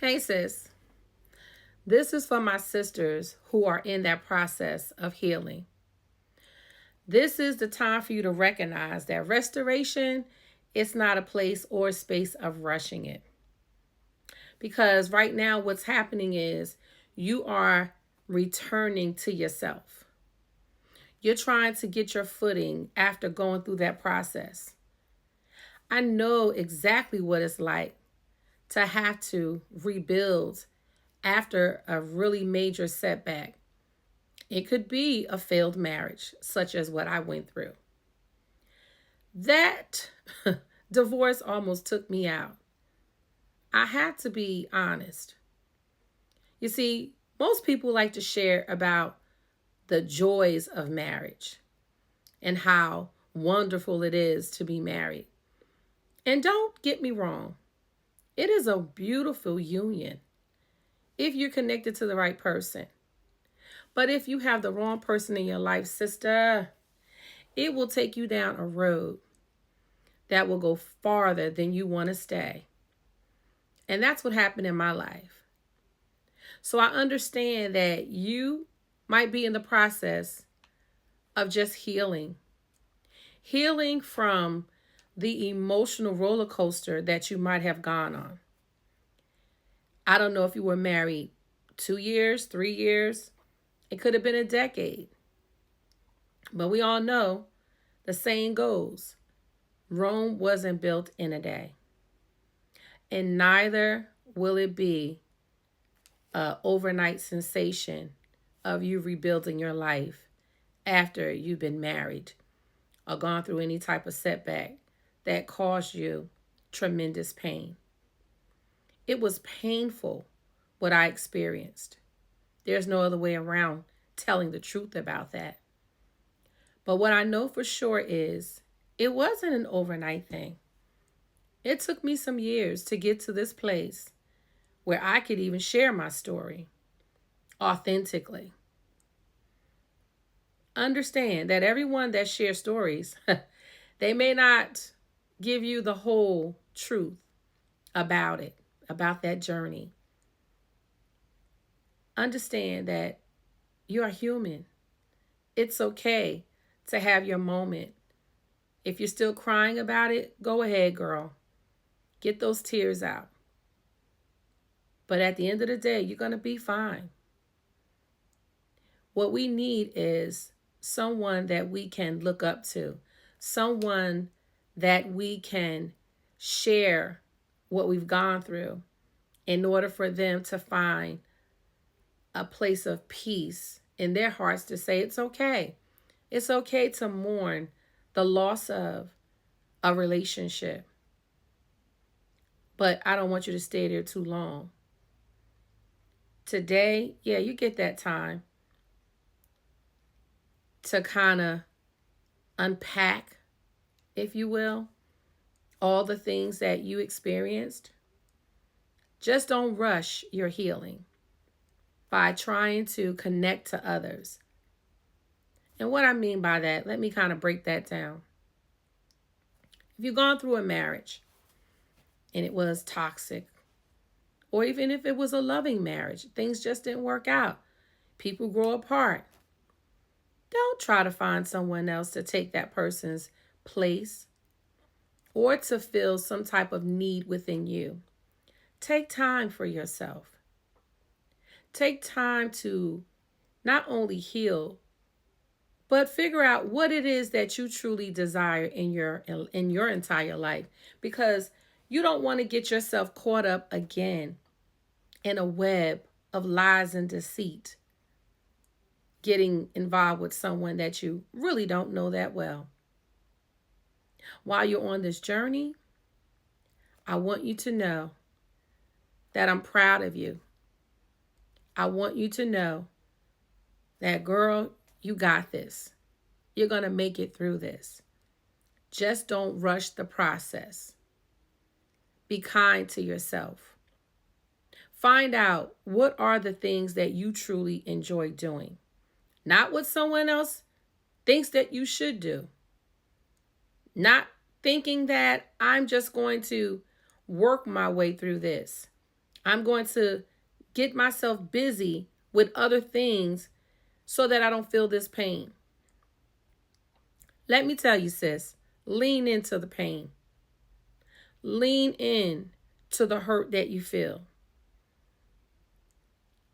Hey, sis. This is for my sisters who are in that process of healing. This is the time for you to recognize that restoration is not a place or a space of rushing it. Because right now, what's happening is you are returning to yourself. You're trying to get your footing after going through that process. I know exactly what it's like to have to rebuild after a really major setback. It could be a failed marriage, such as what I went through. That divorce almost took me out. I had to be honest. You see, most people like to share about the joys of marriage and how wonderful it is to be married. And don't get me wrong, it is a beautiful union if you're connected to the right person. But if you have the wrong person in your life, sister, it will take you down a road that will go farther than you want to stay. And that's what happened in my life. So I understand that you might be in the process of just healing from the emotional roller coaster that you might have gone on. I don't know if you were married 2 years, 3 years, it could have been a decade. But we all know the saying goes, Rome wasn't built in a day. And neither will it be an overnight sensation of you rebuilding your life after you've been married or gone through any type of setback that caused you tremendous pain. It was painful what I experienced. There's no other way around telling the truth about that. But what I know for sure is it wasn't an overnight thing. It took me some years to get to this place where I could even share my story authentically. Understand that everyone that shares stories, they may not give you the whole truth about it, about that journey. Understand that you are human. It's okay to have your moment. If you're still crying about it, go ahead, girl. Get those tears out. But at the end of the day, you're going to be fine. What we need is someone that we can look up to, someone that we can share what we've gone through in order for them to find a place of peace in their hearts to say it's okay. It's okay to mourn the loss of a relationship. But I don't want you to stay there too long. Today, yeah, you get that time to kind of unpack, if you will, all the things that you experienced. Just don't rush your healing by trying to connect to others. And what I mean by that, let me kind of break that down. If you've gone through a marriage and it was toxic, or even if it was a loving marriage, things just didn't work out, people grow apart. Don't try to find someone else to take that person's place or to fill some type of need within you. Take time for yourself. Take time to not only heal, but figure out what it is that you truly desire in your entire life, because you don't want to get yourself caught up again in a web of lies and deceit, getting involved with someone that you really don't know that well. While you're on this journey, I want you to know that I'm proud of you. I want you to know that, girl, you got this. You're going to make it through this. Just don't rush the process. Be kind to yourself. Find out what are the things that you truly enjoy doing. Not what someone else thinks that you should do. Not thinking that I'm just going to work my way through this. I'm going to get myself busy with other things so that I don't feel this pain. Let me tell you, sis, lean into the pain. Lean in to the hurt that you feel.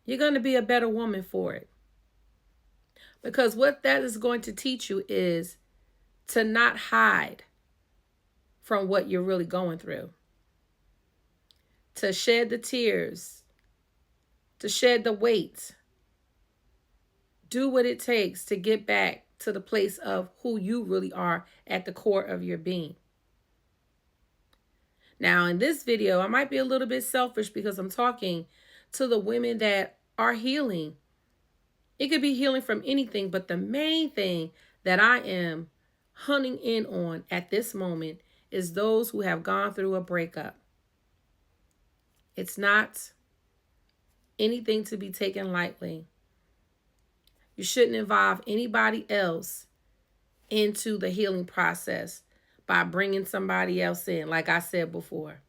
You're going to be a better woman for it. Because what that is going to teach you is to not hide from what you're really going through. To shed the tears, to shed the weight. Do what it takes to get back to the place of who you really are at the core of your being. Now, in this video, I might be a little bit selfish because I'm talking to the women that are healing. It could be healing from anything, but the main thing that I am hunting in on at this moment is those who have gone through a breakup. It's not anything to be taken lightly. You shouldn't involve anybody else into the healing process by bringing somebody else in, like I said before.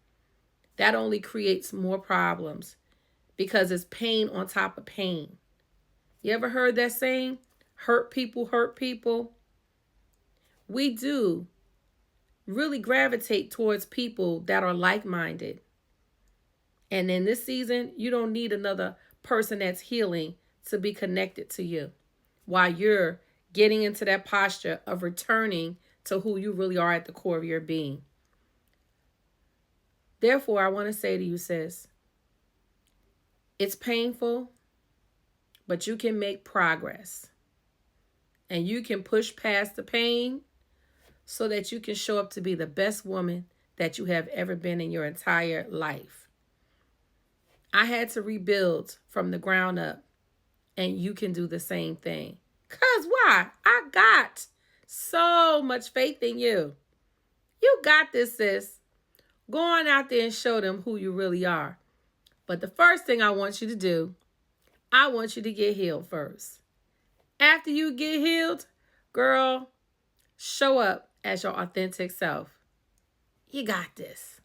That only creates more problems because it's pain on top of pain. You ever heard that saying? Hurt people hurt people. We do really gravitate towards people that are like-minded. And in this season, you don't need another person that's healing to be connected to you while you're getting into that posture of returning to who you really are at the core of your being. Therefore, I want to say to you, sis, it's painful, but you can make progress. And you can push past the pain so that you can show up to be the best woman that you have ever been in your entire life. I had to rebuild from the ground up, and you can do the same thing. Because why? I got so much faith in you. You got this, sis. Go on out there and show them who you really are. But the first thing I want you to do, I want you to get healed first. After you get healed, girl, show up as your authentic self. You got this.